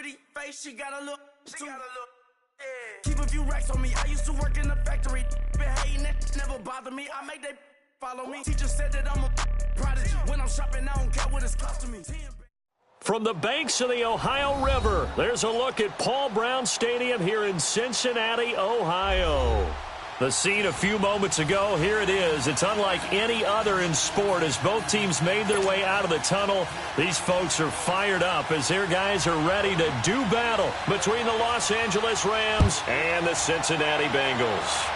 pretty face, she got a look. Keep a few racks on me. I used to work in the factory. Been hating it, never bother me. I make they follow me. Teacher said that I'm a prodigy. When I'm shopping, I don't care what it's costing me. From the banks of the Ohio River, there's a look at Paul Brown Stadium here in Cincinnati, Ohio. The scene a few moments ago, here it is. It's unlike any other in sport as both teams made their way out of the tunnel. These folks are fired up as their guys are ready to do battle between the Los Angeles Rams and the Cincinnati Bengals.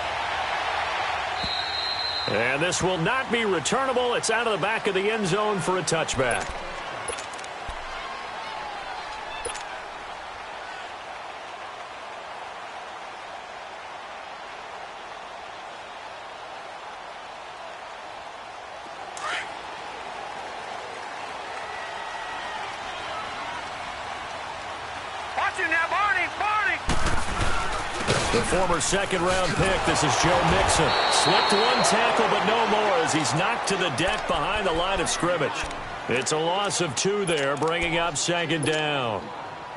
And this will not be returnable. It's out of the back of the end zone for a touchback. The former second-round pick, this is Joe Mixon. Slipped one tackle, but no more as he's knocked to the deck behind the line of scrimmage. It's a loss of 2 there, bringing up second down.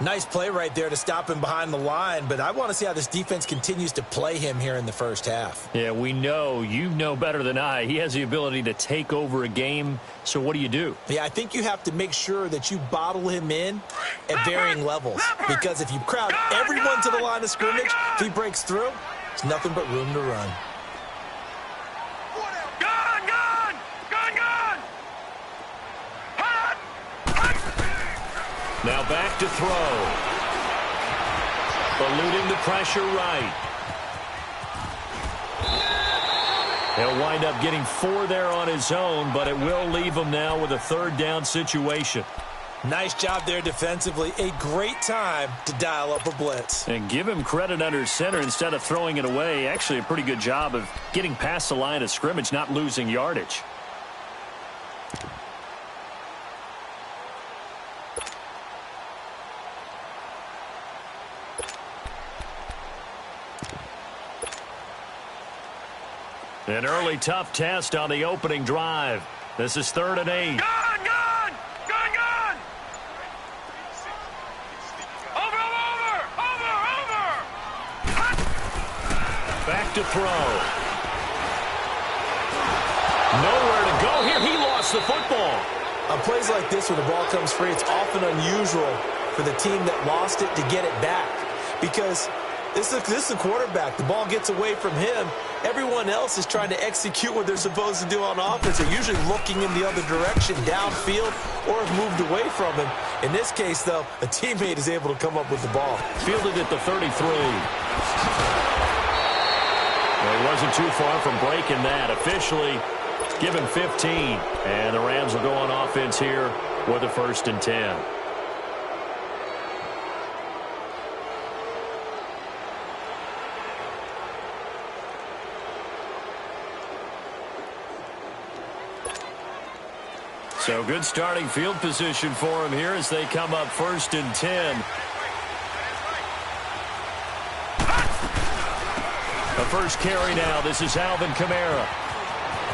Nice play right there to stop him behind the line, but I want to see how this defense continues to play him here in the first half. Yeah, we know, you know better than I, he has the ability to take over a game, so what do? Yeah, I think you have to make sure that you bottle him in at varying levels, because if you crowd everyone to the line of scrimmage, if he breaks through, it's nothing but room to run. Now back to throw. Eluding the pressure right. He'll wind up getting 4 there on his own, but it will leave him now with a third down situation. Nice job there defensively. A great time to dial up a blitz. And give him credit under center instead of throwing it away. Actually a pretty good job of getting past the line of scrimmage, not losing yardage. An early tough test on the opening drive. This is 3rd and 8. Gone! Over! Back to throw. Nowhere to go here. He lost the football. On plays like this where the ball comes free, it's often unusual for the team that lost it to get it back. Because this is a quarterback. The ball gets away from him. Everyone else is trying to execute what they're supposed to do on offense. They're usually looking in the other direction, downfield, or have moved away from him. In this case, though, a teammate is able to come up with the ball. Fielded at the 33. Well, he wasn't too far from breaking that. Officially given 15. And the Rams will go on offense here with a 1st and 10. So good starting field position for him here as they come up 1st and 10. The first carry now. This is Alvin Kamara.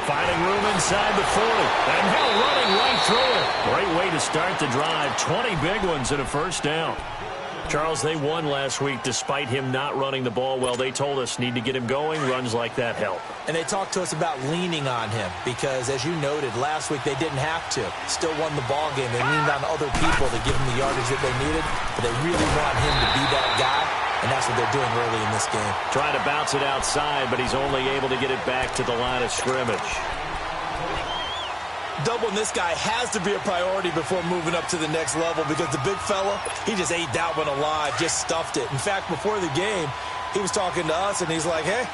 Finding room inside the 40. And now running right through it. Great way to start the drive. 20 big ones and a 1st down. Charles, they won last week despite him not running the ball well. They told us need to get him going. Runs like that help. And they talked to us about leaning on him because, as you noted, last week they didn't have to. Still won the ball game. They leaned on other people to give him the yardage that they needed, but they really want him to be that guy, and that's what they're doing early in this game. Trying to bounce it outside, but he's only able to get it back to the line of scrimmage. Doubling this guy has to be a priority before moving up to the next level because the big fella, he just ate that one alive, just stuffed it. In fact, before the game, he was talking to us, and he's like, hey,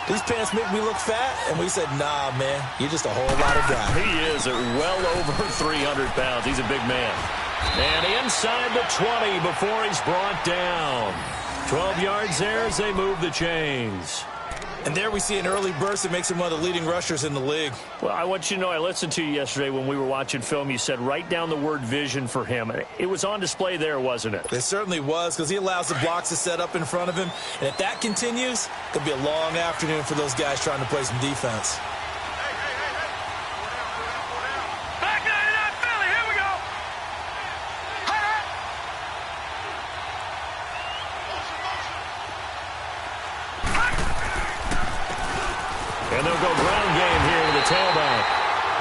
these pants make me look fat? And we said, nah, man, you're just a whole lot of guy. He is at well over 300 pounds. He's a big man. And inside the 20 before he's brought down. 12 yards there as they move the chains. And there we see an early burst that makes him one of the leading rushers in the league. Well, I want you to know, I listened to you yesterday when we were watching film. You said write down the word vision for him. It was on display there, wasn't it? It certainly was because he allows the blocks to set up in front of him. And if that continues, it could be a long afternoon for those guys trying to play some defense. And they'll go ground game here to the tailback.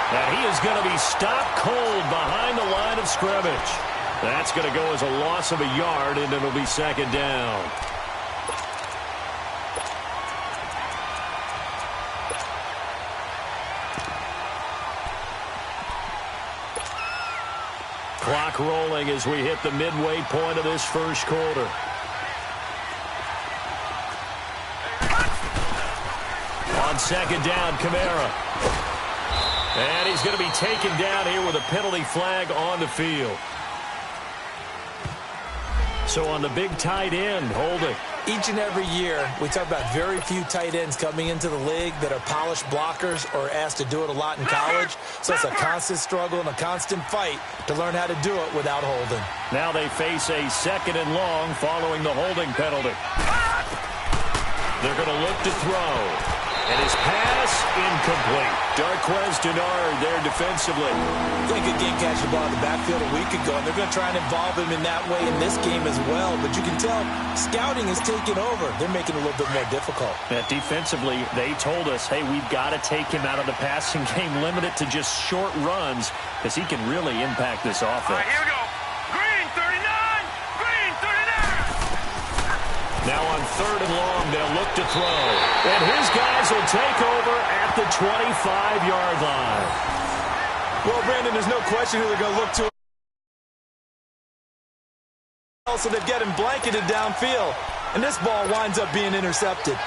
And he is going to be stopped cold behind the line of scrimmage. That's going to go as a loss of a yard, and it'll be second down. Clock rolling as we hit the midway point of this first quarter. On second down, Kamara. And he's going to be taken down here with a penalty flag on the field. So on the big tight end, holding. Each and every year, we talk about very few tight ends coming into the league that are polished blockers or asked to do it a lot in college. So it's a constant struggle and a constant fight to learn how to do it without holding. Now they face a second and long following the holding penalty. They're going to look to throw. And his pass incomplete. Darquez Denard there defensively. They could game catch the ball in the backfield a week ago, and they're going to try and involve him in that way in this game as well. But you can tell scouting is taking over. They're making it a little bit more difficult. Defensively, they told us, hey, we've got to take him out of the passing game, limit it to just short runs, because he can really impact this offense. All right, here we go. Green 39! Green 39! Now on third and long, they'll look to throw. And his guys will take over at the 25-yard line. Well, Brandon, there's no question who they're going to look to. Also, they've got him blanketed downfield. And this ball winds up being intercepted.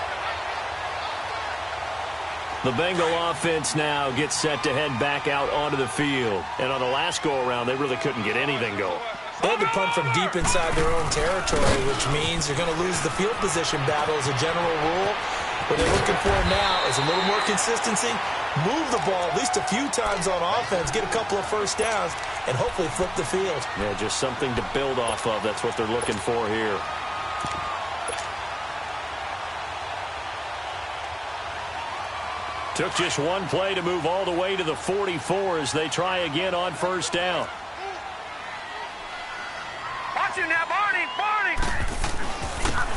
The Bengal offense now gets set to head back out onto the field. And on the last go-around, they really couldn't get anything going. They had to punt from deep inside their own territory, which means you're going to lose the field position battle as a general rule. What they're looking for now is a little more consistency, move the ball at least a few times on offense, get a couple of first downs, and hopefully flip the field. Yeah, just something to build off of. That's what they're looking for here. Took just one play to move all the way to the 44 as they try again on first down. Watch him now, Barney! Barney!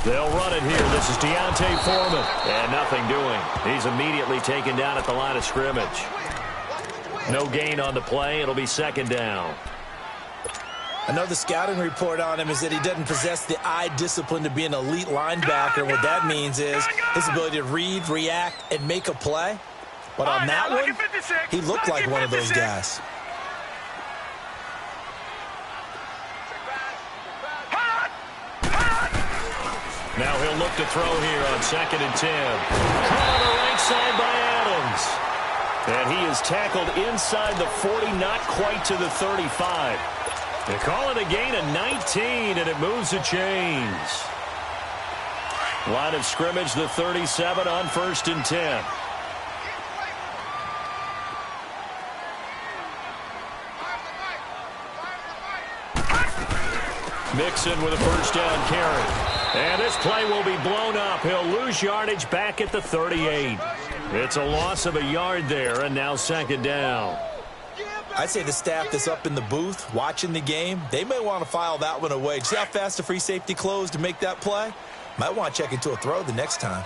They'll run it here. This is Deontay Foreman. And nothing doing. He's immediately taken down at the line of scrimmage. No gain on the play. It'll be second down. Another scouting report on him is that he doesn't possess the eye discipline to be an elite linebacker. What that means is his ability to read, react, and make a play. But on that one, he looked like one of those guys. Now he'll look to throw here on second and 10. Caught on the right side by Adams. And he is tackled inside the 40, not quite to the 35. They call it a gain of 19, and it moves the chains. Line of scrimmage, the 37 on first and 10. Mixon with a first down carry. And this play will be blown up. He'll lose yardage back at the 38. It's a loss of a yard there, and now second down. I'd say the staff that's up in the booth watching the game, they may want to file that one away. See how fast the free safety closed to make that play? Might want to check into a throw the next time.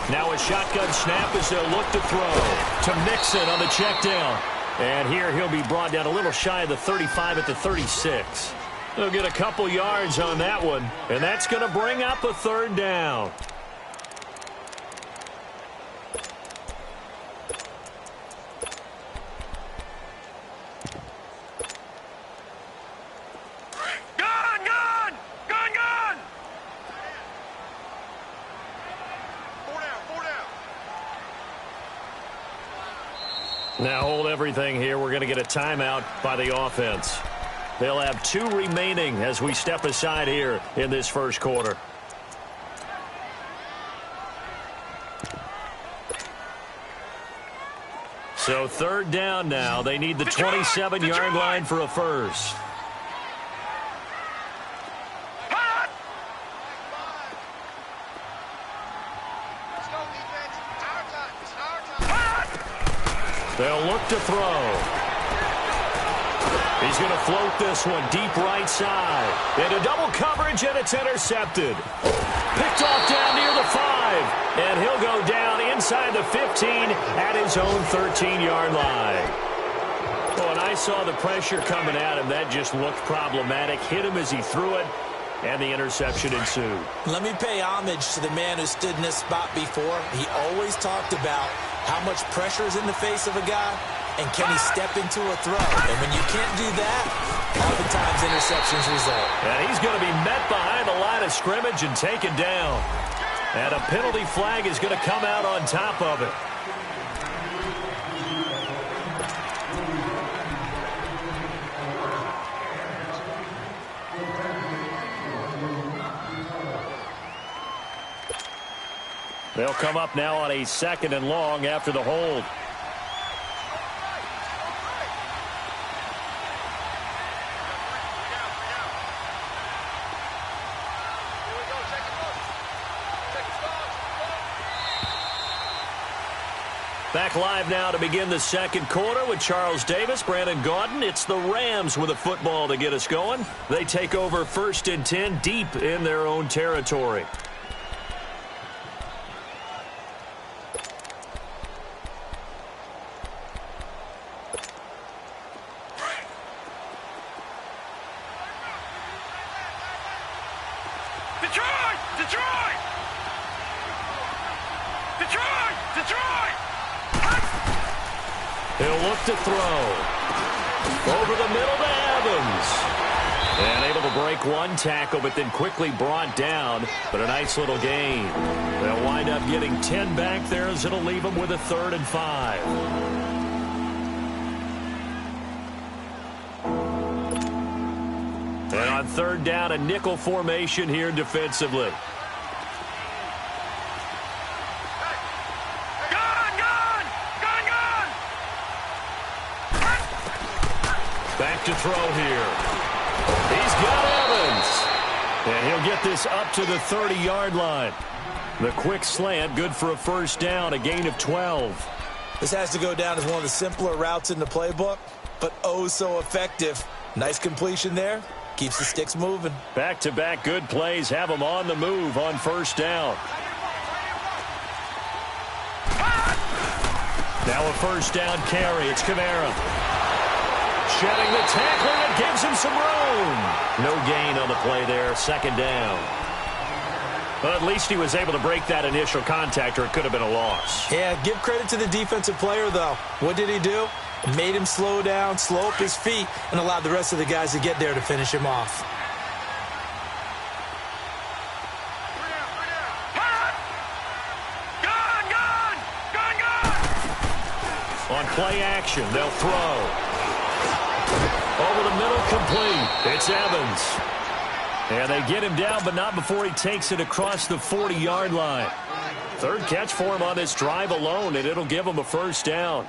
Now a shotgun snap as they'll look to throw to Mixon on the check down. And here he'll be brought down a little shy of the 35 at the 36. They'll get a couple yards on that one, and that's going to bring up a third down. Now hold everything here. We're going to get a timeout by the offense. They'll have 2 remaining as we step aside here in this first quarter. So third down now. They need the 27-yard line for a first. They'll look to throw. He's going to float this one deep right side. Into double coverage, and it's intercepted. Picked off down near the 5. And he'll go down inside the 15 at his own 13-yard line. Oh, and I saw the pressure coming at him. That just looked problematic. Hit him as he threw it, and the interception ensued. Let me pay homage to the man who stood in this spot before. He always talked about how much pressure is in the face of a guy, and can he step into a throw? And when you can't do that, oftentimes interceptions result. And he's going to be met behind the line of scrimmage and taken down. And a penalty flag is going to come out on top of it. They'll come up now on a 2nd and long after the hold. Back live now to begin the second quarter with Charles Davis, Brandon Gaudin. It's the Rams with a football to get us going. They take over 1st and 10 deep in their own territory. He'll look to throw. Over the middle to Evans. And able to break one tackle, but then quickly brought down. But a nice little gain. They'll wind up getting 10 back there as it'll leave them with a 3rd and 5. And on 3rd down, a nickel formation here defensively. Back to throw here. He's got Evans. And he'll get this up to the 30-yard line. The quick slant, good for a 1st down, a gain of 12. This has to go down as one of the simpler routes in the playbook, but oh so effective. Nice completion there. Keeps the sticks moving. Back-to-back good plays have them on the move on 1st down. Now a 1st down carry. It's Kamara. Shedding the tackler, that gives him some room. No gain on the play there, 2nd down. But at least he was able to break that initial contact, or it could have been a loss. Yeah, give credit to the defensive player, though. What did he do? Made him slow down, slow up his feet, and allowed the rest of the guys to get there to finish him off. On play action, they'll throw. Over the middle, complete. It's Evans. And they get him down, but not before he takes it across the 40-yard line. 3rd catch for him on this drive alone, and it'll give him a 1st down.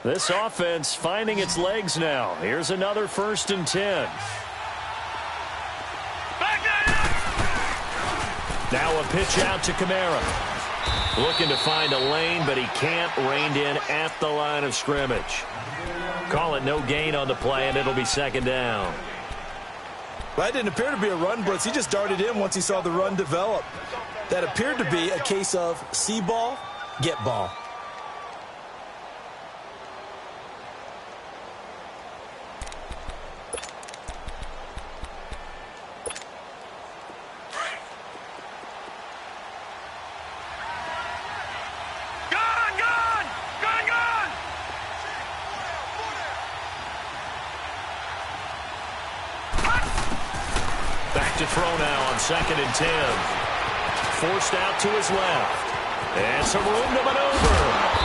This offense finding its legs now. Here's another 1st and 10. Now a pitch out to Kamara. Looking to find a lane, but he can't. Reined in at the line of scrimmage. Call it no gain on the play, and it'll be 2nd down. Well, that didn't appear to be a run, Brooks. He just darted in once he saw the run develop. That appeared to be a case of see ball, get ball. To throw now on 2nd and 10. Forced out to his left. And some room to maneuver.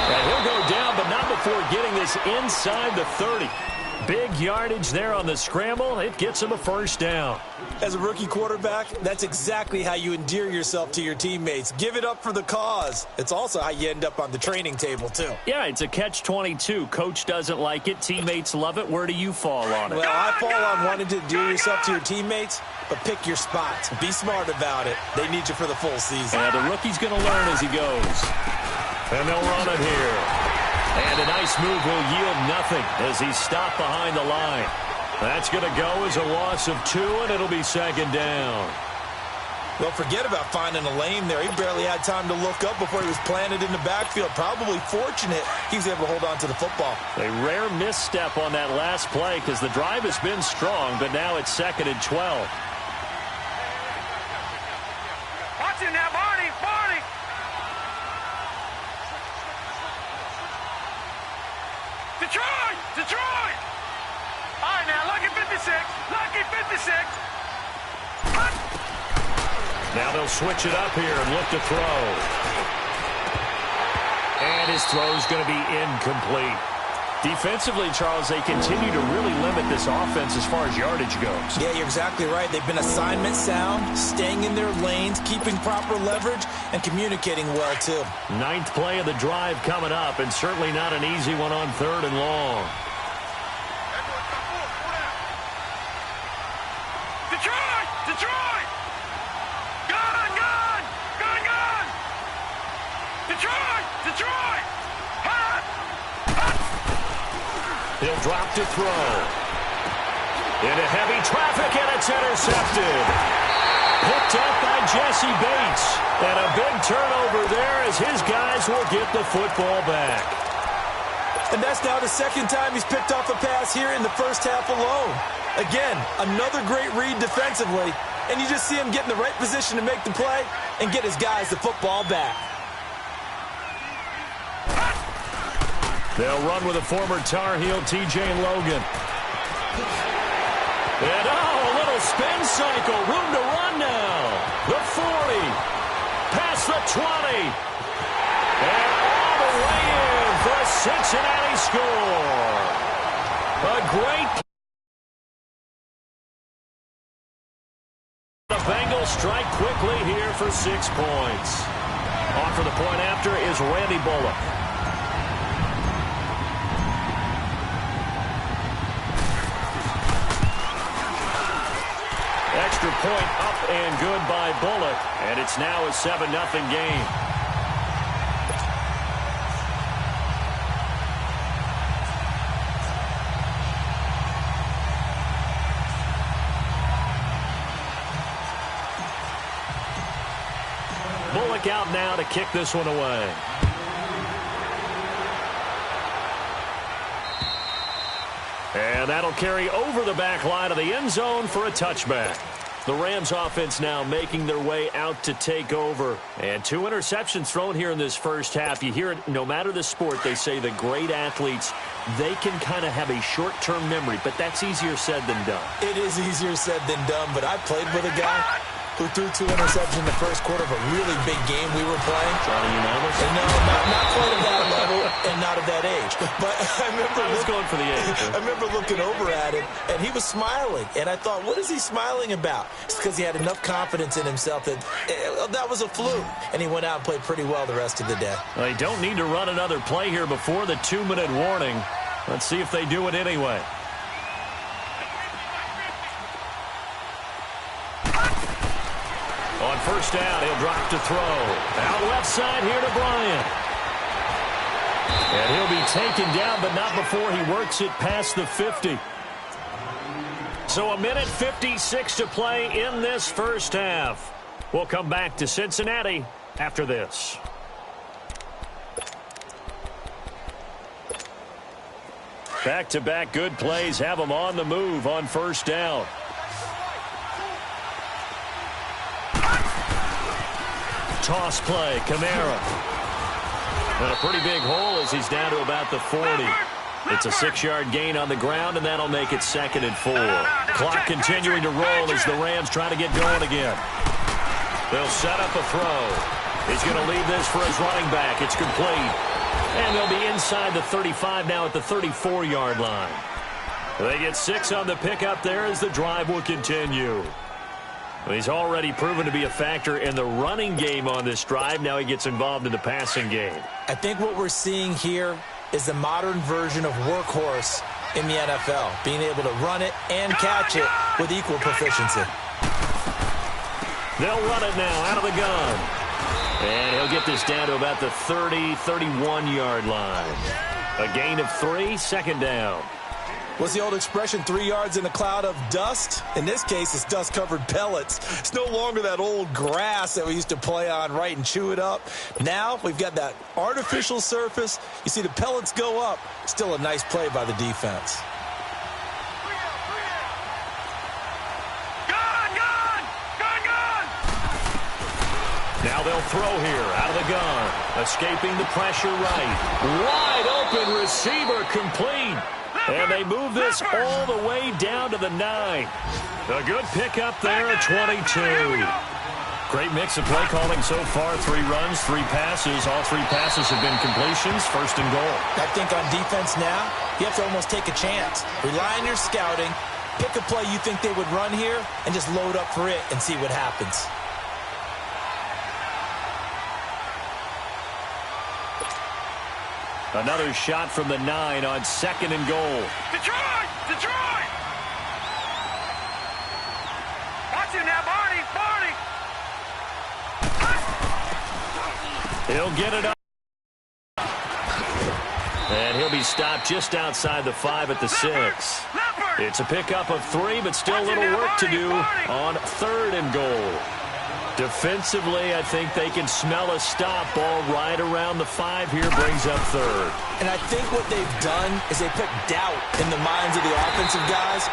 And he'll go down, but not before getting this inside the 30. Big yardage there on the scramble. It gets him a first down. As a rookie quarterback, that's exactly how you endear yourself to your teammates. Give it up for the cause. It's also how you end up on the training table, too. Yeah, it's a catch-22. Coach doesn't like it. Teammates love it. Where do you fall on it? Well, I fall on wanting to endear yourself to your teammates, but pick your spots. Be smart about it. They need you for the full season. And the rookie's going to learn as he goes. And they'll run it here. And a nice move will yield nothing as he's stopped behind the line. That's going to go as a loss of 2, and it'll be second down. Well, forget about finding a lane there. He barely had time to look up before he was planted in the backfield. Probably fortunate he was able to hold on to the football. A rare misstep on that last play because the drive has been strong, but now it's 2nd and 12. Watch it now, Barney! Barney! Detroit! Detroit! All right, now, lucky 56. Lucky 56. Now they'll switch it up here and look to throw. And his throw is going to be incomplete. Defensively, Charles, they continue to really limit this offense as far as yardage goes. Yeah, you're exactly right. They've been assignment sound, staying in their lanes, keeping proper leverage, and communicating well, too. 9th play of the drive coming up, and certainly not an easy one on 3rd and long. Detroit! Detroit! Gun! Gun! Gun! Gun! Detroit! Detroit! Hot! He'll drop to throw. Into heavy traffic, and it's intercepted. Picked up by Jesse Bates. And a big turnover there as his guys will get the football back. And that's now the 2nd time he's picked off a pass here in the first half alone. Again, another great read defensively, and you just see him get in the right position to make the play and get his guys the football back. They'll run with a former Tar Heel, T.J. Logan. And, a little spin cycle. Room to run now. The 40. Past the 20. And all the way in for a Cincinnati score. A great play. The Bengals strike quickly here for 6 points. On for the point after is Randy Bullock. Extra point up and good by Bullock. And it's now a 7-0 game. Bullock out now to kick this one away. And that'll carry over the back line of the end zone for a touchback. The Rams offense now making their way out to take over. And 2 interceptions thrown here in this first half. You hear it, no matter the sport, they say the great athletes, they can kind of have a short-term memory, but that's easier said than done. It is easier said than done, but I played with a guy who threw 2 interceptions in the first quarter of a really big game we were playing. Johnny Unitas? No, not quite at that level and not at that age. But I was going for the age. I remember looking over at him, and he was smiling. And I thought, what is he smiling about? It's because he had enough confidence in himself that that was a fluke. And he went out and played pretty well the rest of the day. Well, they don't need to run another play here before the 2-minute warning. Let's see if they do it anyway. On first down, he'll drop to throw. Out left side here to Bryant. And he'll be taken down, but not before he works it past the 50. So a minute 56 to play in this first half. We'll come back to Cincinnati after this. Back-to-back good plays have them on the move on first down. Toss play, Kamara. And a pretty big hole as he's down to about the 40. It's a 6-yard gain on the ground, and that'll make it 2nd and 4. Clock continuing to roll as the Rams try to get going again. They'll set up a throw. He's going to leave this for his running back. It's complete. And they'll be inside the 35 now at the 34-yard line. They get 6 on the pickup there as the drive will continue. He's already proven to be a factor in the running game on this drive. Now he gets involved in the passing game. I think what we're seeing here is the modern version of workhorse in the NFL, being able to run it and catch it with equal proficiency. They'll run it now out of the gun. And he'll get this down to about the 30, 31-yard line. A gain of 3, second down. What's the old expression, 3 yards in a cloud of dust? In this case, it's dust-covered pellets. It's no longer that old grass that we used to play on, right, and chew it up. Now we've got that artificial surface. You see the pellets go up. Still a nice play by the defense. Now they'll throw here out of the gun. Escaping the pressure right. Wide open receiver complete. And they move this all the way down to the 9. A good pickup there at 22. Great mix of play calling so far. 3 runs, 3 passes. All 3 passes have been completions. First and goal. I think on defense now, you have to almost take a chance. Rely on your scouting. Pick a play you think they would run here and just load up for it and see what happens. Another shot from the 9 on second and goal. Detroit! Detroit! Watch him now, Barney! Barney! He'll get it up. And he'll be stopped just outside the 5 at the 6. It's a pickup of 3, but still a little work to do on third and goal. Defensively, I think they can smell a stop. Ball right around the 5 here, brings up third. And I think what they've done is they put doubt in the minds of the offensive guys.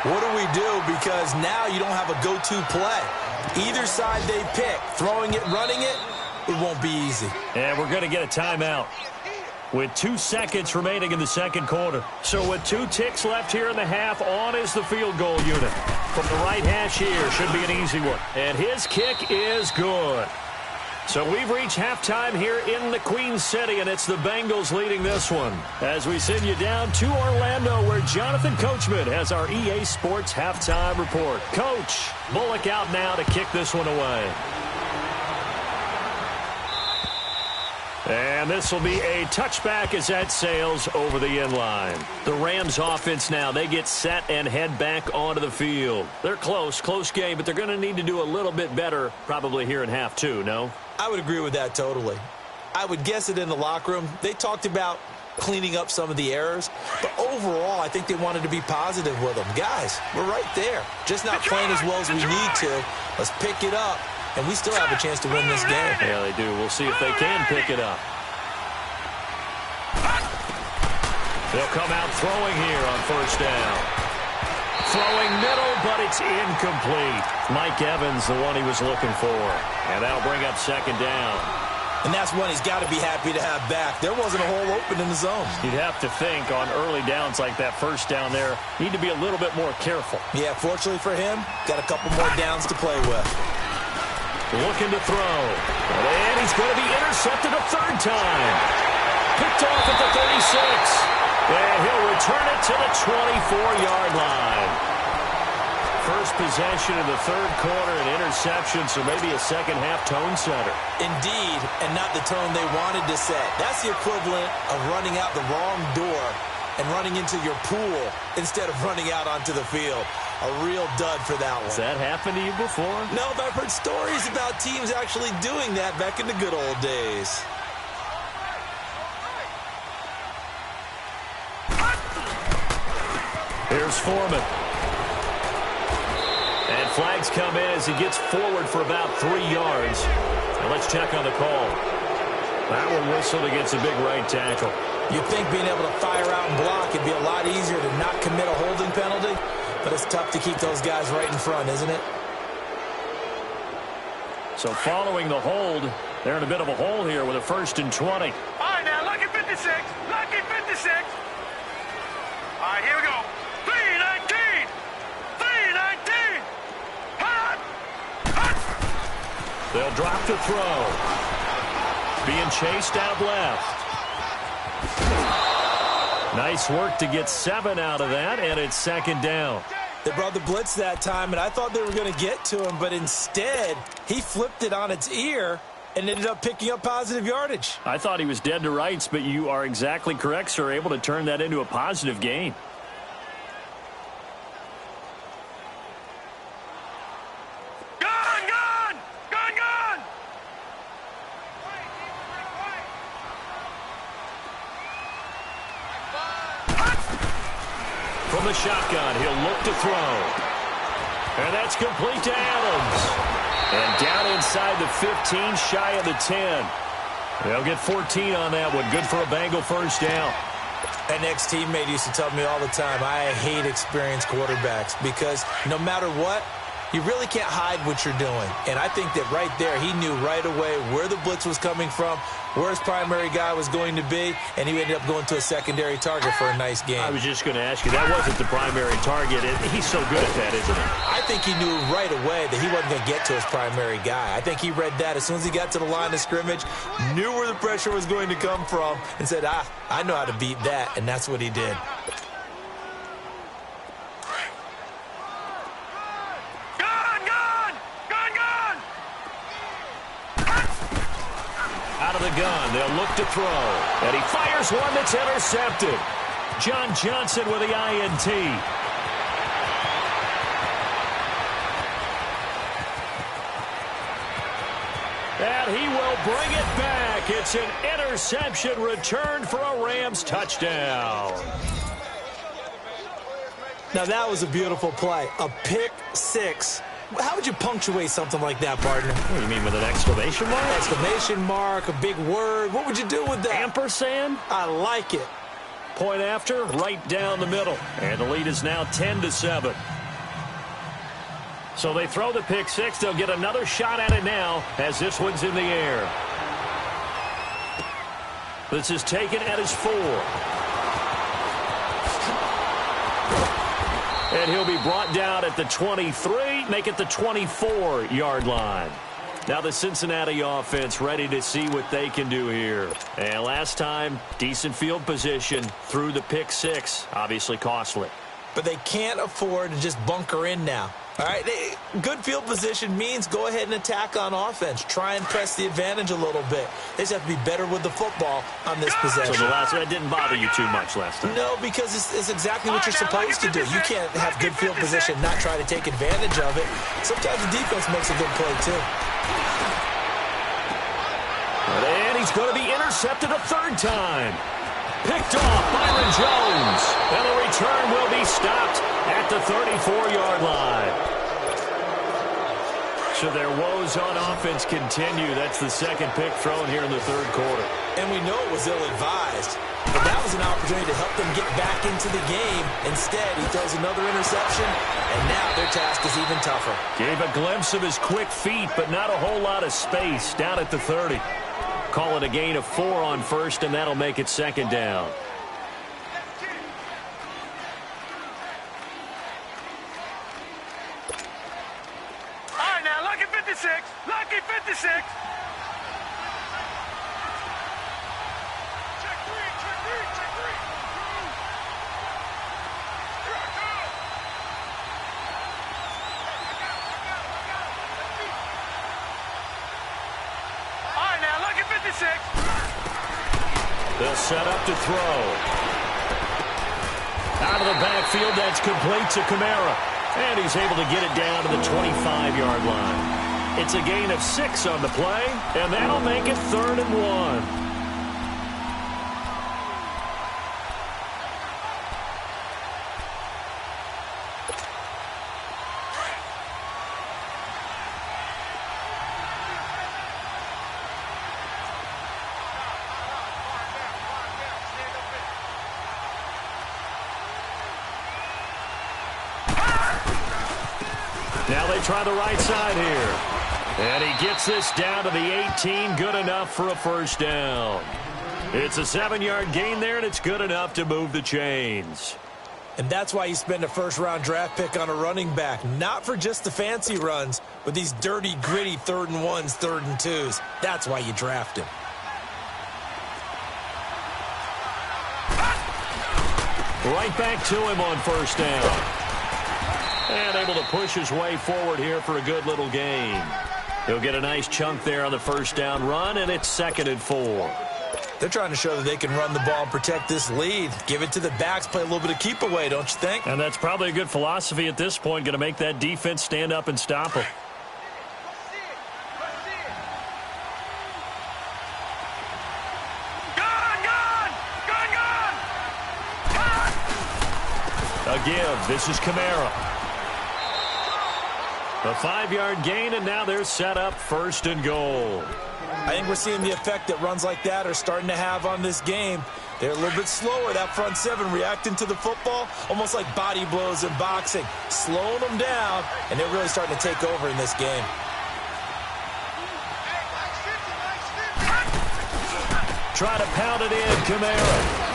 What do we do? Because now you don't have a go-to play. Either side they pick, throwing it, running it, it won't be easy. And we're going to get a timeout with 2 seconds remaining in the second quarter. So with 2 ticks left here in the half, on is the field goal unit. From the right hash here, should be an easy one. And his kick is good. So we've reached halftime here in the Queen City, and it's the Bengals leading this one. As we send you down to Orlando, where Jonathan Coachman has our EA Sports halftime report. Coach, Bullock out now to kick this one away. And this will be a touchback as that sails over the end line. The Rams offense now, they get set and head back onto the field. They're close game, but they're going to need to do a little bit better probably here in half 2, no? I would agree with that totally. I would guess it in the locker room. They talked about cleaning up some of the errors, but overall I think they wanted to be positive with them. Guys, we're right there. Just not playing as well as we need to. Let's pick it up. And we still have a chance to win this game. Yeah, they do. We'll see if they can pick it up. They'll come out throwing here on first down. Throwing middle, but it's incomplete. Mike Evans, the one he was looking for. And that'll bring up second down. And that's one he's got to be happy to have back. There wasn't a hole open in the zone. You'd have to think on early downs like that first down there, need to be a little bit more careful. Yeah, fortunately for him, got a couple more downs to play with. Looking to throw. And he's going to be intercepted a third time. Picked off at the 36. And he'll return it to the 24-yard line. First possession of the third quarter, an interception, so maybe a second-half tone setter. Indeed, and not the tone they wanted to set. That's the equivalent of running out the wrong door and running into your pool instead of running out onto the field. A real dud for that one. Has that happened to you before? No, but I've heard stories about teams actually doing that back in the good old days. Here's Foreman. And flags come in as he gets forward for about 3 yards. Now let's check on the call. That one whistled against a big right tackle. You'd think being able to fire out and block it'd be a lot easier to not commit a holding penalty, but it's tough to keep those guys right in front, isn't it? So following the hold, they're in a bit of a hole here with a 1st and 20. All right, now, lucky 56. Lucky 56. All right, here we go. 3-19. 3-19. Hot. Hot. They'll drop to throw. Being chased out left. Nice work to get 7 out of that, and it's second down. They brought the blitz that time, and I thought they were going to get to him, but instead, he flipped it on its ear and ended up picking up positive yardage. I thought he was dead to rights, but you are exactly correct, sir, able to turn that into a positive gain. From the shotgun, he'll look to throw. And that's complete to Adams. And down inside the 15, shy of the 10. They'll get 14 on that one. Good for a Bengal first down. An ex-teammate used to tell me all the time, I hate experienced quarterbacks because no matter what, you really can't hide what you're doing. And I think that right there, he knew right away where the blitz was coming from, where his primary guy was going to be, and he ended up going to a secondary target for a nice game. I was just going to ask you, that wasn't the primary target. He's so good at that, isn't he? I think he knew right away that he wasn't going to get to his primary guy. I think he read that as soon as he got to the line of scrimmage, knew where the pressure was going to come from, and said, I know how to beat that, and that's what he did. Out of the gun, they'll look to throw. And he fires one that's intercepted. John Johnson with the INT. And he will bring it back. It's an interception return for a Rams touchdown. Now that was a beautiful play. A pick six. How would you punctuate something like that, partner? What do you mean, with an exclamation mark? Exclamation mark, a big word. What would you do with that? Ampersand? I like it. Point after, right down the middle. And the lead is now 10-7. So they throw the pick six. They'll get another shot at it now as this one's in the air. This is taken at his 4. And he'll be brought down at the 23, make it the 24-yard line. Now the Cincinnati offense ready to see what they can do here. And last time, decent field position through the pick six. Obviously costly. But they can't afford to just bunker in now. All right, good field position means go ahead and attack on offense. Try and press the advantage a little bit. They just have to be better with the football on this possession. So that didn't bother you too much last time? No, because it's exactly what you're supposed to do. You can't have good field position, not try to take advantage of it. Sometimes the defense makes a good play, too. And he's going to be intercepted a third time. Picked off Byron Jones. And the return will be stopped at the 34-yard line. So their woes on offense continue. That's the second pick thrown here in the third quarter. And we know it was ill-advised. But that was an opportunity to help them get back into the game. Instead, he throws another interception, and now their task is even tougher. Gave a glimpse of his quick feet, but not a whole lot of space down at the 30. Call it a gain of 4 on first, and that'll make it second down. All right, now, lucky 56. Lucky 56. Check 3, check 3. Here I come. All right, now, lucky 56. They'll set up to throw. Out of the backfield, that's complete to Kamara. And he's able to get it down to the 25-yard line. It's a gain of 6 on the play, and that'll make it 3rd and 1. Now they try the right side here. And he gets this down to the 18. Good enough for a first down. It's a 7-yard gain there, and it's good enough to move the chains. And that's why you spend a first-round draft pick on a running back. Not for just the fancy runs, but these dirty, gritty 3rd and 1s, 3rd and 2s. That's why you draft him. Right back to him on first down. And able to push his way forward here for a good little gain. He'll get a nice chunk there on the first down run, and it's 2nd and 4. They're trying to show that they can run the ball and protect this lead. Give it to the backs, play a little bit of keep away, don't you think? And that's probably a good philosophy at this point, going to make that defense stand up and stop them. A give. This is Kamara. A 5-yard gain, and now they're set up 1st and goal. I think we're seeing the effect that runs like that are starting to have on this game. They're a little bit slower, that front seven, reacting to the football, almost like body blows in boxing, slowing them down, and they're really starting to take over in this game. Try to pound it in, Kamara.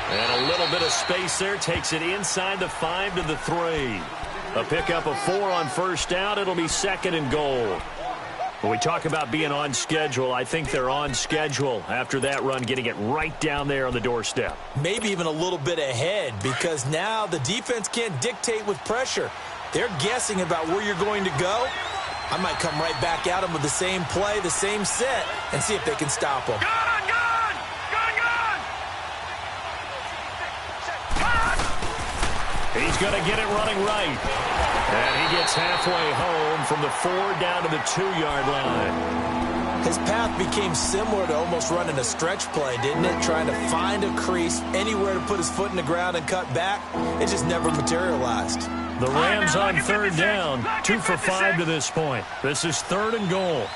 And a little bit of space there, takes it inside the 5 to the 3. A pickup of 4 on first down. It'll be 2nd and goal. When we talk about being on schedule, I think they're on schedule after that run, getting it right down there on the doorstep. Maybe even a little bit ahead, because now the defense can't dictate with pressure. They're guessing about where you're going to go. I might come right back at them with the same play, the same set, and see if they can stop them. He's going to get it running right. And he gets halfway home from the 4 down to the 2-yard line. His path became similar to almost running a stretch play, didn't it? Trying to find a crease, anywhere to put his foot in the ground and cut back. It just never materialized. The Rams on 3rd down, 2 for 5 to this point. This is 3rd and goal.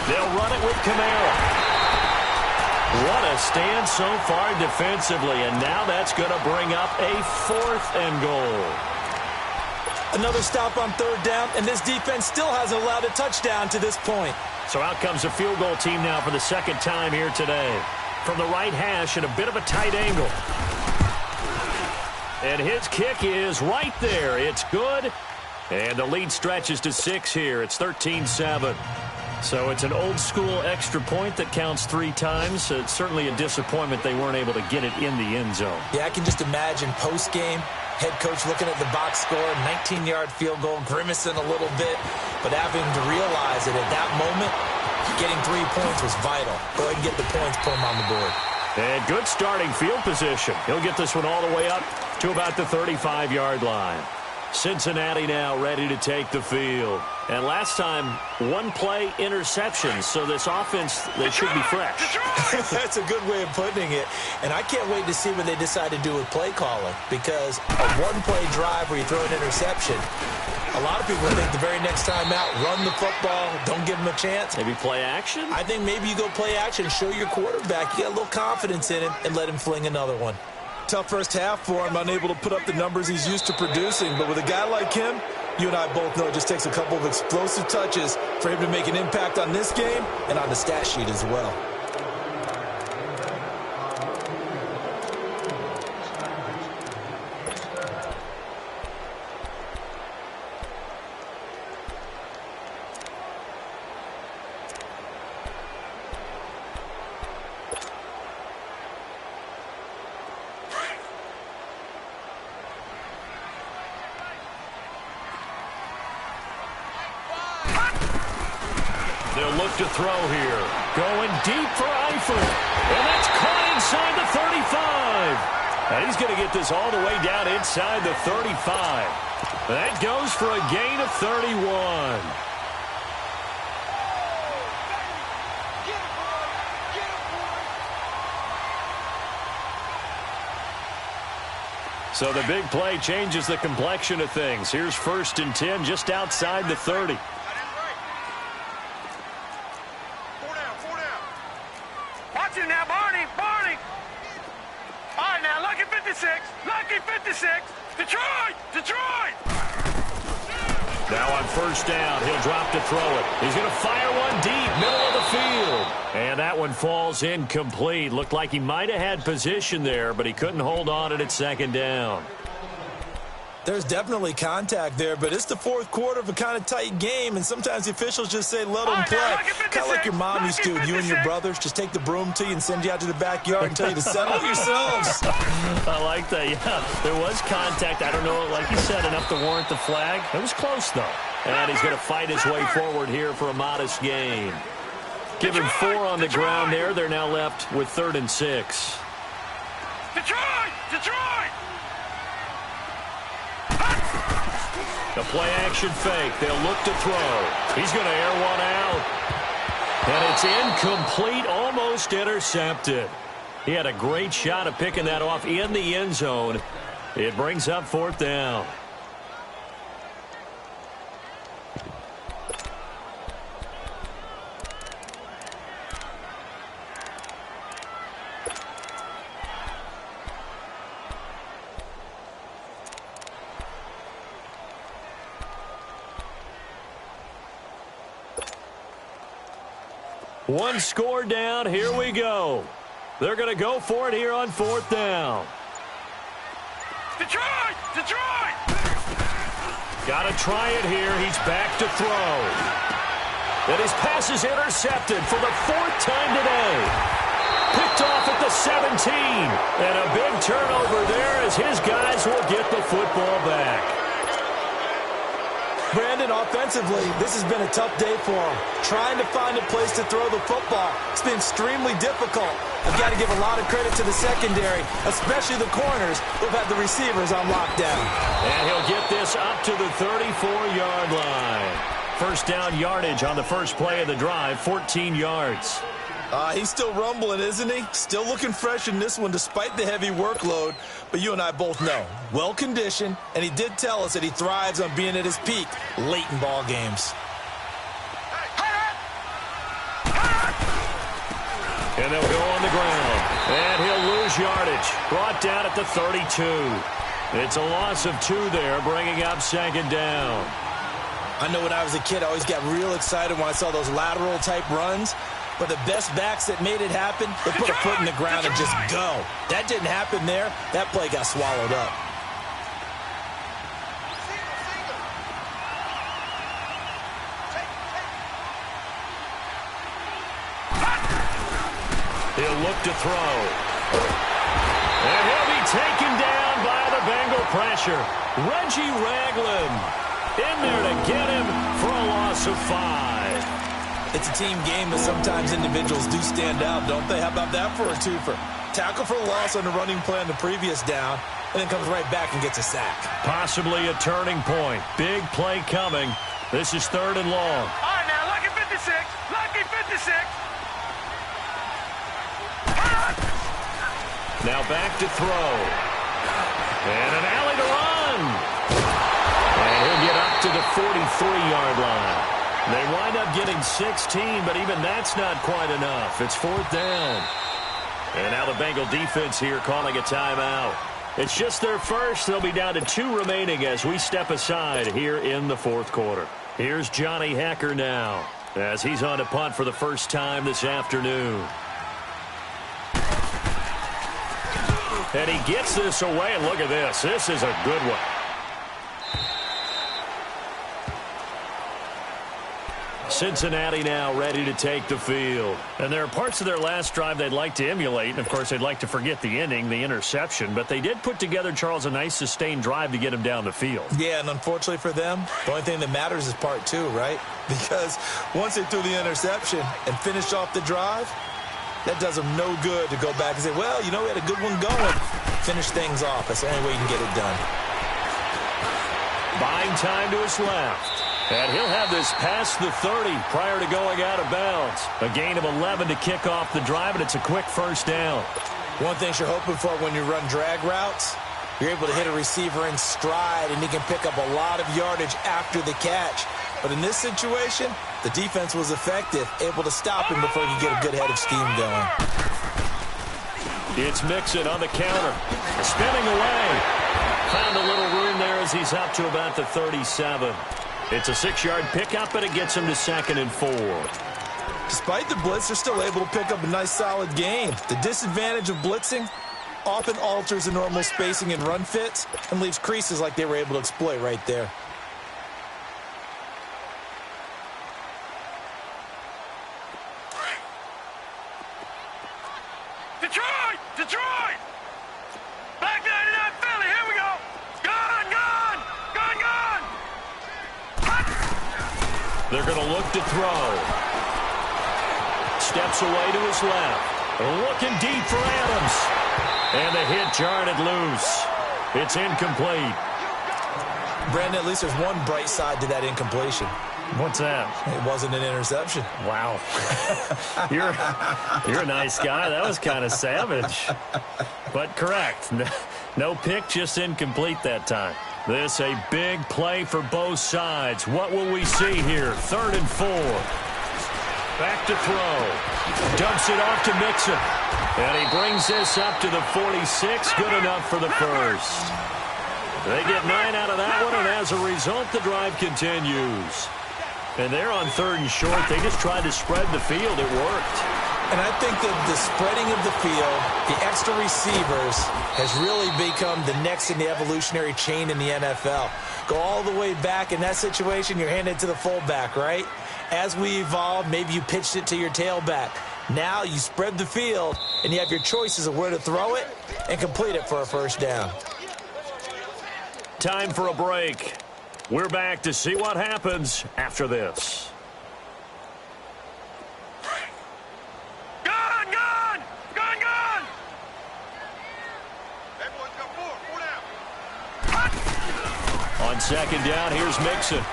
They'll run it with Kamara. What a stand so far defensively, and now that's going to bring up a 4th and goal. Another stop on 3rd down, and this defense still hasn't allowed a touchdown to this point. So out comes a field goal team now for the 2nd time here today. From the right hash at a bit of a tight angle. And his kick is right there. It's good. And the lead stretches to 6 here. It's 13-7. So it's an old-school extra point that counts 3 times. It's certainly a disappointment they weren't able to get it in the end zone. Yeah, I can just imagine post-game, head coach looking at the box score, 19-yard field goal, grimacing a little bit, but having to realize that at that moment, getting 3 points was vital. Go ahead and get the points, put them on the board. And good starting field position. He'll get this one all the way up to about the 35-yard line. Cincinnati now ready to take the field. And last time, 1 play interception, so this offense, they should be fresh. That's a good way of putting it. And I can't wait to see what they decide to do with play calling, because a 1-play drive where you throw an interception, a lot of people think the very next time out, run the football, don't give them a chance. Maybe play action? I think maybe you go play action, show your quarterback, you got a little confidence in him, and let him fling another one. Tough first half for him, unable to put up the numbers he's used to producing. But with a guy like him, you and I both know it just takes a couple of explosive touches for him to make an impact on this game and on the stat sheet as well. They'll look to throw here. Going deep for Eifert. And that's caught inside the 35. And he's going to get this all the way down inside the 35. That goes for a gain of 31. So the big play changes the complexion of things. Here's 1st and 10 just outside the 30. Now on 1st down, he'll drop to throw it. He's going to fire one deep, middle of the field. And that one falls incomplete. Looked like he might have had position there, but he couldn't hold on it at 2nd down. There's definitely contact there, but it's the fourth quarter of a kind of tight game, and sometimes the officials just say, let them play. Kind of like your mom used to, you and your brothers, just take the broom to you and send you out to the backyard and tell you to settle yourselves. I like that, yeah. There was contact. I don't know, like you said, enough to warrant the flag. It was close, though. And he's going to fight his way forward here for a modest gain. Give him 4 on the ground there. They're now left with 3rd and 6. Detroit! The play-action fake. They'll look to throw. He's going to air one out. And it's incomplete, almost intercepted. He had a great shot at picking that off in the end zone. It brings up 4th down. One score down. Here we go. They're going to go for it here on 4th down. Detroit! Got to try it here. He's back to throw. And his pass is intercepted for the 4th time today. Picked off at the 17. And a big turnover there as his guys will get the football back. Brandon, offensively, this has been a tough day for him. Trying to find a place to throw the football. It's been extremely difficult. I've got to give a lot of credit to the secondary, especially the corners who've had the receivers on lockdown. And he'll get this up to the 34-yard line. First down yardage on the first play of the drive, 14 yards. He's still rumbling, isn't he? Still looking fresh in this one despite the heavy workload. But you and I both know, well-conditioned, and he did tell us that he thrives on being at his peak late in ball games. And they'll go on the ground. And he'll lose yardage. Brought down at the 32. It's a loss of 2 there, bringing up 2nd down. I know when I was a kid, I always got real excited when I saw those lateral-type runs. But the best backs that made it happen, they put a foot in the ground and just go. That didn't happen there. That play got swallowed up. He'll look to throw. And he'll be taken down by the Bengal pressure. Reggie Ragland in there to get him for a loss of 5. It's a team game, but sometimes individuals do stand out, don't they? How about that for a twofer? Tackle for a loss on the running play on the previous down, and then comes right back and gets a sack. Possibly a turning point. Big play coming. This is 3rd and long. All right, now, lucky 56. Lucky 56. Now back to throw. And an alley to run. And he'll get up to the 43-yard line. They wind up getting 16, but even that's not quite enough. It's 4th down. And now the Bengal defense here calling a timeout. It's just their first. They'll be down to 2 remaining as we step aside here in the 4th quarter. Here's Johnny Hacker now as he's on to punt for the first time this afternoon. And he gets this away, and look at this. This is a good one. Cincinnati now ready to take the field. And there are parts of their last drive they'd like to emulate. And, of course, they'd like to forget the ending, the interception. But they did put together, Charles, a nice sustained drive to get him down the field. Yeah, and unfortunately for them, the only thing that matters is part 2, right? Because once they threw the interception and finished off the drive, that does them no good to go back and say, well, you know, we had a good one going. Finish things off. That's the only way you can get it done. Buying time to his left. And he'll have this past the 30 prior to going out of bounds. A gain of 11 to kick off the drive, and it's a quick first down. One thing you're hoping for when you run drag routes, you're able to hit a receiver in stride, and he can pick up a lot of yardage after the catch. But in this situation, the defense was effective, able to stop him before he could get a good head of steam going. It's Mixon on the counter. Spinning away. Found a little room there as he's up to about the 37. It's a 6-yard pickup, and it gets him to 2nd and 4. Despite the blitz, they're still able to pick up a nice, solid gain. The disadvantage of blitzing, often alters the normal spacing and run fits and leaves creases like they were able to exploit right there. Detroit! Detroit! Back 99 Philly, here we go! Gone! Gone! Gone! Gone! They're going to look to throw. Steps away to his left. Looking deep for Adams. And the hit jarred it loose. It's incomplete. Brandon, at least there's one bright side to that incompletion. What's that? It wasn't an interception. Wow. You're a nice guy. That was kind of savage. But correct. No pick, just incomplete that time. This a big play for both sides. What will we see here? 3rd and 4. Back to throw. Dumps it off to Mixon. And he brings this up to the 46. Good enough for the first. They get 9 out of that one, and as a result, the drive continues. And they're on 3rd and short. They just tried to spread the field. It worked. And I think that the spreading of the field, the extra receivers, has really become the next in the evolutionary chain in the NFL. Go all the way back in that situation, you're handed to the fullback, right? As we evolved, maybe you pitched it to your tailback. Now you spread the field, and you have your choices of where to throw it and complete it for a first down. Time for a break. We're back to see what happens after this. Gone! Gone! Gone! Gone! That boy's got 4 down. On 2nd down, here's Mixon.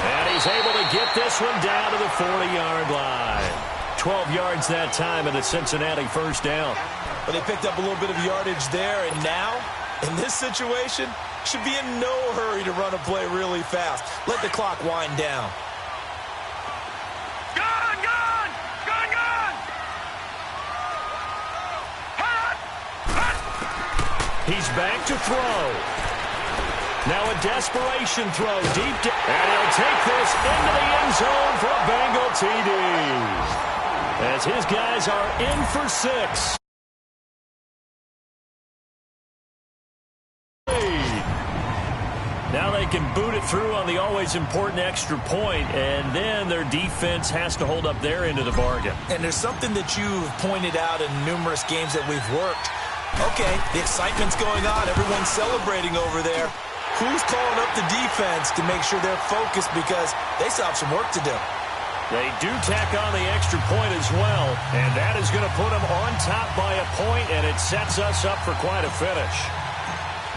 And he's able to get this one down to the 40-yard line. 12 yards that time and a Cincinnati first down. But they picked up a little bit of yardage there, and now, in this situation, should be in no hurry to run a play really fast. Let the clock wind down. Gone! Gone! Gone! Gone! Hot! Hot! He's back to throw. Now a desperation throw deep down. And he'll take this into the end zone for a Bengal TD. As his guys are in for 6. Now they can boot it through on the always important extra point, and then their defense has to hold up their end of the bargain. And there's something that you've pointed out in numerous games that we've worked. Okay, the excitement's going on. Everyone's celebrating over there. Who's calling up the defense to make sure they're focused because they still have some work to do? They do tack on the extra point as well, and that is going to put them on top by a point, and it sets us up for quite a finish.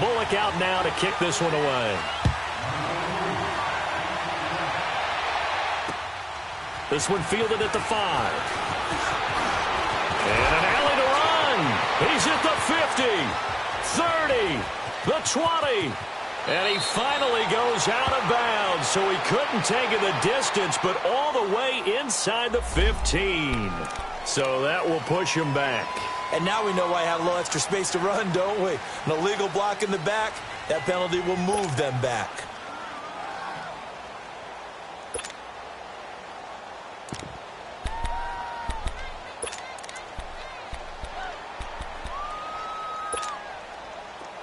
Bullock out now to kick this one away. This one fielded at the 5. And an alley to run. He's at the 50, 30, the 20. And he finally goes out of bounds, so he couldn't take it the distance, but all the way inside the 15. So that will push him back. And now we know why I have a little extra space to run, don't we? An illegal block in the back, that penalty will move them back.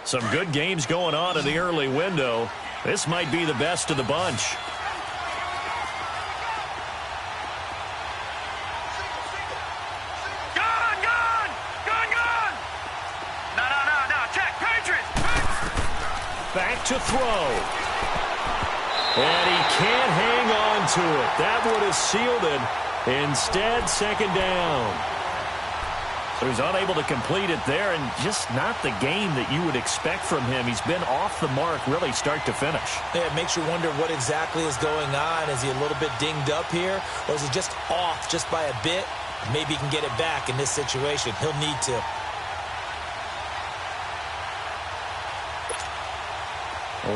Some good games going on in the early window. This might be the best of the bunch. Gone! Gone! Gone! Gone! No! Check! Patriots! Back to throw. And he can't hang on to it. That would have sealed it. Instead, 2nd down. So he's unable to complete it there, and just not the game that you would expect from him. He's been off the mark really start to finish. Yeah, it makes you wonder what exactly is going on. Is he a little bit dinged up here, or is he just off just by a bit? Maybe he can get it back in this situation. He'll need to.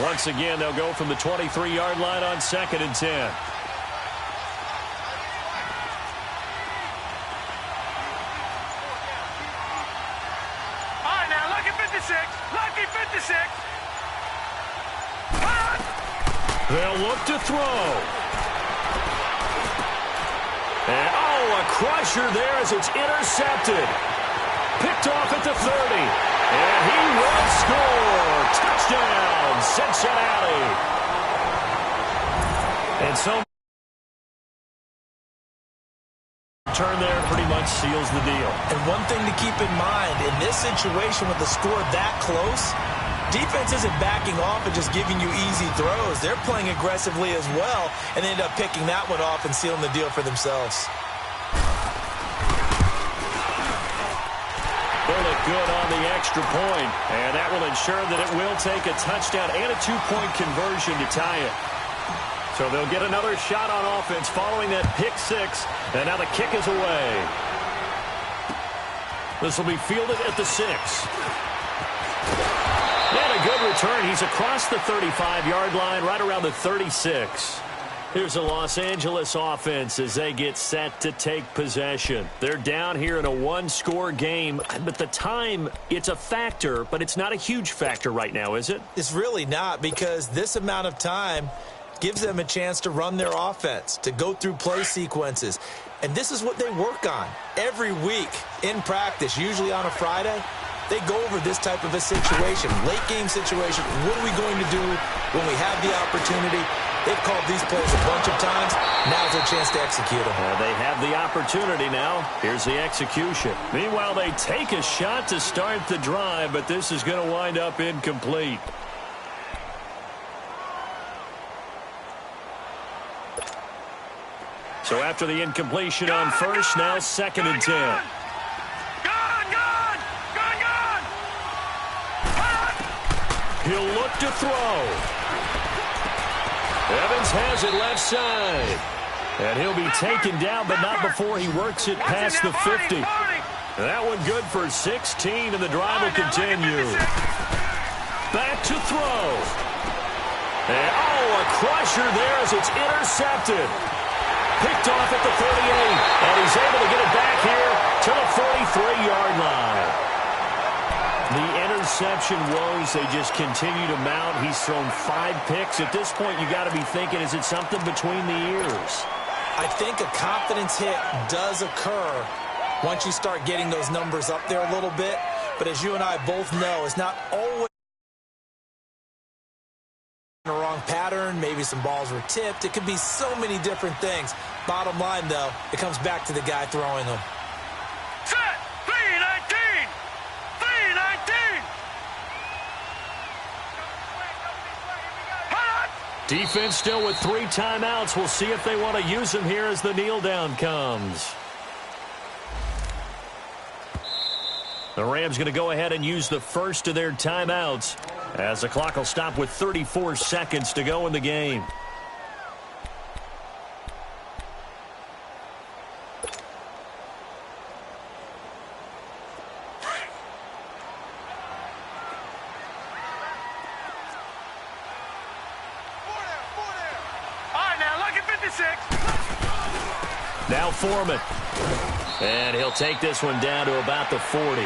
Once again, they'll go from the 23-yard line on 2nd and 10. Lucky 56. They'll look to throw. And, a crusher there as it's intercepted. Picked off at the 30. And he will score. Touchdown, Cincinnati. And so turn there pretty much seals the deal. And one thing to keep in mind, in this situation with the score that close, defense isn't backing off and just giving you easy throws. They're playing aggressively as well and end up picking that one off and sealing the deal for themselves. They'll look good on the extra point, and that will ensure that it will take a touchdown and a two-point conversion to tie it. So they'll get another shot on offense following that pick six, and now the kick is away. This will be fielded at the 6. And a good return. He's across the 35-yard line, right around the 36. Here's a Los Angeles offense as they get set to take possession. They're down here in a one-score game, but the time, it's a factor, but it's not a huge factor right now, is it? It's really not, because this amount of time gives them a chance to run their offense, to go through play sequences. And this is what they work on every week in practice, usually on a Friday. They go over this type of a situation, late game situation. What are we going to do when we have the opportunity? They've called these plays a bunch of times. Now's their chance to execute them. They have the opportunity now. Here's the execution. Meanwhile, they take a shot to start the drive, but this is going to wind up incomplete. So after the incompletion on first, now 2nd and 10. He'll look to throw. Evans has it left side. And he'll be taken down, but not before he works it past the 50. That one good for 16, and the drive will continue. Back to throw. And, a crusher there as it's intercepted. Picked off at the 38, and he's able to get it back here to the 43-yard line. The interception woes, they just continue to mount. He's thrown 5 picks. At this point, you got to be thinking, is it something between the ears? I think a confidence hit does occur once you start getting those numbers up there a little bit. But as you and I both know, it's not always in the wrong pattern. Maybe some balls were tipped. It could be so many different things. Bottom line, though, it comes back to the guy throwing them. Set! 319! 319! Defense still with 3 timeouts. We'll see if they want to use them here as the kneel down comes. The Rams going to go ahead and use the first of their timeouts as the clock will stop with 34 seconds to go in the game. Now Foreman. And he'll take this one down to about the 40.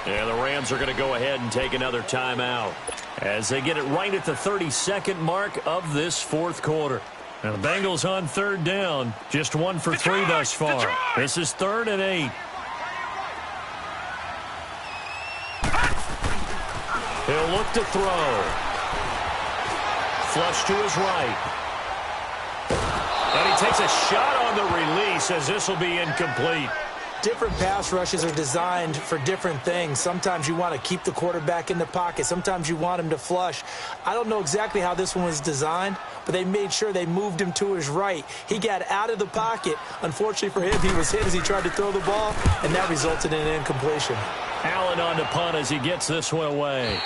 And the Rams are going to go ahead and take another timeout as they get it right at the 32nd mark of this 4th quarter. Now the Bengals on 3rd down. Just 1 for 3 thus far. This is 3rd and 8. He'll look to throw. Flush to his right. And he takes a shot on the release as this will be incomplete. Different pass rushes are designed for different things. Sometimes you want to keep the quarterback in the pocket. Sometimes you want him to flush. I don't know exactly how this one was designed, but they made sure they moved him to his right. He got out of the pocket. Unfortunately for him, he was hit as he tried to throw the ball, and that resulted in an incompletion. Allen on the punt as he gets this one away.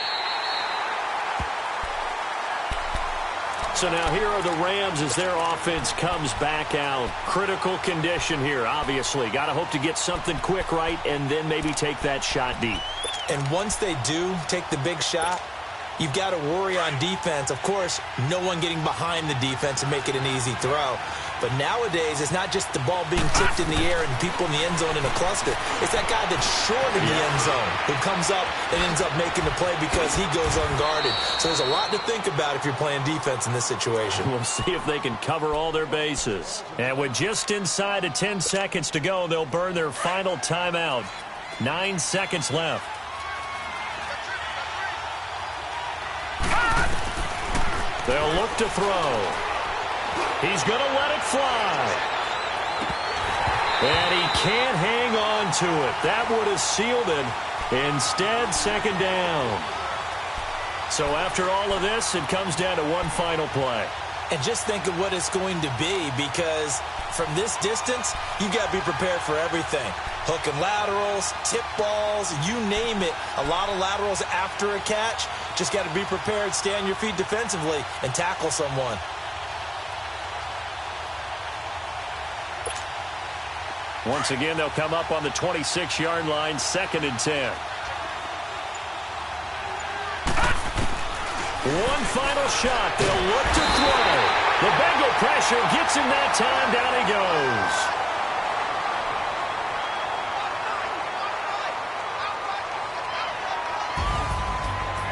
So now here are the Rams as their offense comes back out. Critical condition here, obviously. Got to hope to get something quick right and then maybe take that shot deep. And once they do take the big shot, you've got to worry on defense. Of course, no one getting behind the defense and make it an easy throw. But nowadays, it's not just the ball being tipped in the air and people in the end zone in a cluster. It's that guy that's short in the end zone who comes up and ends up making the play because he goes unguarded. So there's a lot to think about if you're playing defense in this situation. We'll see if they can cover all their bases. And with just inside of 10 seconds to go, they'll burn their final timeout. 9 seconds left. They'll look to throw. He's going to let it fly. And he can't hang on to it. That would have sealed it. Instead, second down. So after all of this, it comes down to one final play. And just think of what it's going to be, because from this distance, you've got to be prepared for everything. Hook and laterals, tip balls, you name it. A lot of laterals after a catch. Just got to be prepared, stay on your feet defensively, and tackle someone. Once again, they'll come up on the 26-yard line, 2nd and 10. One final shot. They'll look to throw. The Bengal pressure gets him that time. Down he goes.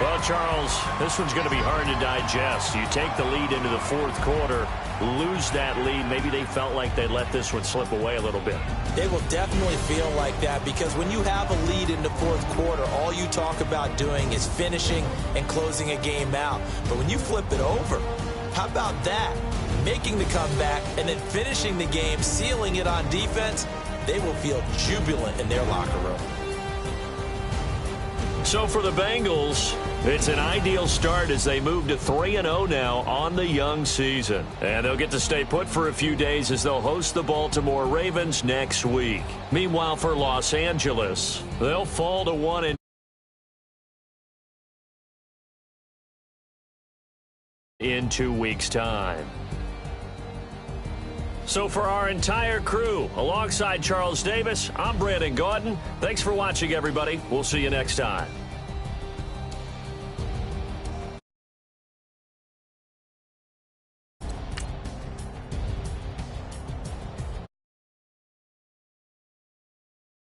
Well, Charles, this one's going to be hard to digest. You take the lead into the fourth quarter, lose that lead. Maybe they felt like they let this one slip away a little bit. It will definitely feel like that, because when you have a lead in the fourth quarter, all you talk about doing is finishing and closing a game out. But when you flip it over, how about that? Making the comeback and then finishing the game, sealing it on defense, they will feel jubilant in their locker room. So for the Bengals, it's an ideal start as they move to 3-0 now on the young season. And they'll get to stay put for a few days as they'll host the Baltimore Ravens next week. Meanwhile, for Los Angeles, they'll fall to 1 in 2 weeks' time. So for our entire crew, alongside Charles Davis, I'm Brandon Gaudin. Thanks for watching, everybody. We'll see you next time.